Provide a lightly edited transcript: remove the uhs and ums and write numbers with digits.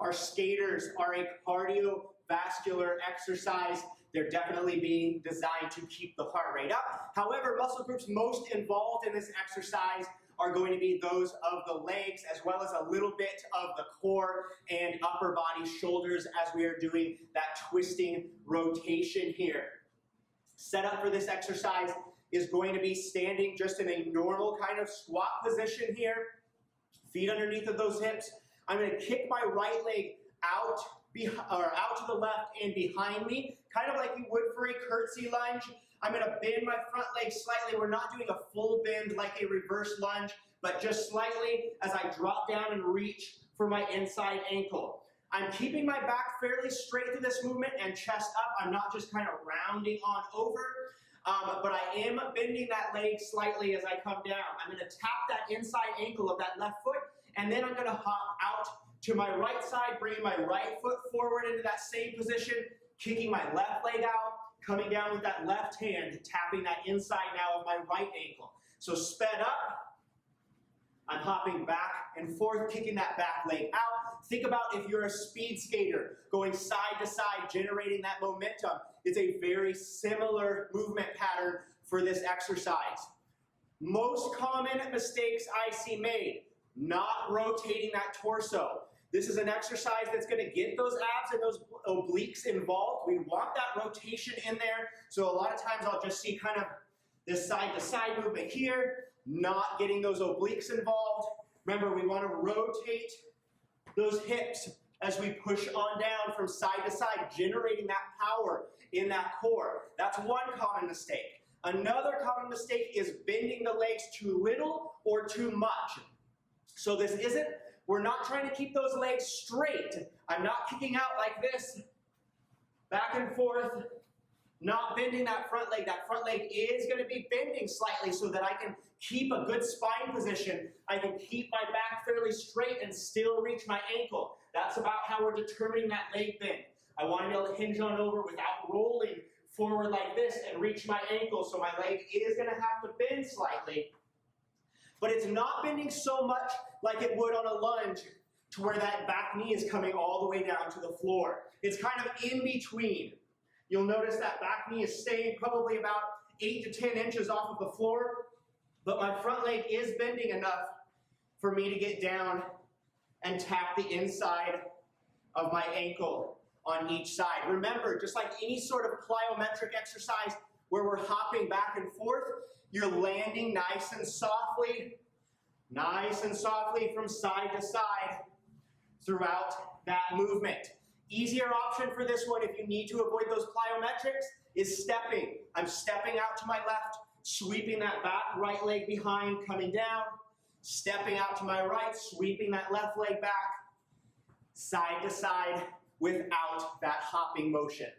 Our skaters are a cardiovascular exercise. They're definitely being designed to keep the heart rate up. However, muscle groups most involved in this exercise are going to be those of the legs, as well as a little bit of the core and upper body, shoulders, as we are doing that twisting rotation here. Setup for this exercise is going to be standing just in a normal kind of squat position here. Feet underneath of those hips. I'm going to kick my right leg out to the left and behind me, kind of like you would for a curtsy lunge. I'm going to bend my front leg slightly. We're not doing a full bend like a reverse lunge, but just slightly as I drop down and reach for my inside ankle. I'm keeping my back fairly straight through this movement and chest up. I'm not just kind of rounding on over, but I am bending that leg slightly as I come down. I'm going to tap that inside ankle of that left foot, and then I'm going to hop out to my right side, bringing my right foot forward into that same position, kicking my left leg out, coming down with that left hand, tapping that inside now of my right ankle. So sped up, I'm hopping back and forth, kicking that back leg out. Think about if you're a speed skater, going side to side, generating that momentum. It's a very similar movement pattern for this exercise. Most common mistakes I see made, not rotating that torso. This is an exercise that's going to get those abs and those obliques involved. We want that rotation in there. So a lot of times I'll just see kind of this side to side movement here, not getting those obliques involved. Remember, we want to rotate those hips as we push on down from side to side, generating that power in that core. That's one common mistake. Another common mistake is bending the legs too little or too much. So this isn't, we're not trying to keep those legs straight. I'm not kicking out like this, back and forth, not bending that front leg. That front leg is going to be bending slightly so that I can keep a good spine position. I can keep my back fairly straight and still reach my ankle. That's about how we're determining that leg bend. I want to be able to hinge on over without rolling forward like this and reach my ankle. So my leg is going to have to bend slightly. But it's not bending so much like it would on a lunge to where that back knee is coming all the way down to the floor. It's kind of in between. You'll notice that back knee is staying probably about 8 to 10 inches off of the floor, but my front leg is bending enough for me to get down and tap the inside of my ankle on each side. Remember, just like any sort of plyometric exercise where we're hopping back and forth, you're landing nice and softly from side to side throughout that movement. Easier option for this one, if you need to avoid those plyometrics, is stepping. I'm stepping out to my left, sweeping that back right leg behind, coming down, stepping out to my right, sweeping that left leg back, side to side without that hopping motion.